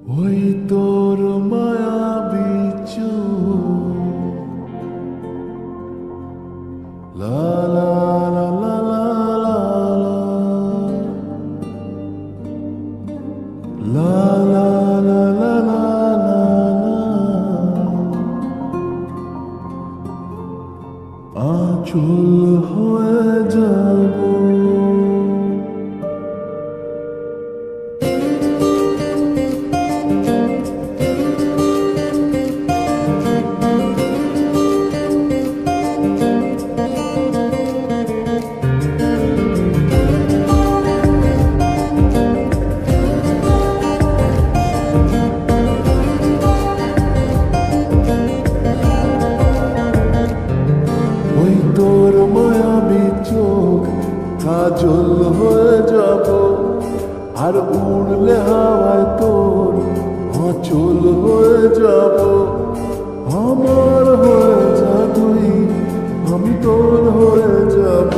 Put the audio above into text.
ওই তোর মায়াবী চোখ, লা লা লা লা লা লা লা লা লা লা লা লা, আঁচল হয়ে যাব। তোর মায়াবী চোখ কাজল হয়ে যাব, আর উড়লে হাওয়ায় তোর আঁচল হয়ে যাব। আমার হয়ে যা তুই, আমি তোর হয়ে যাব।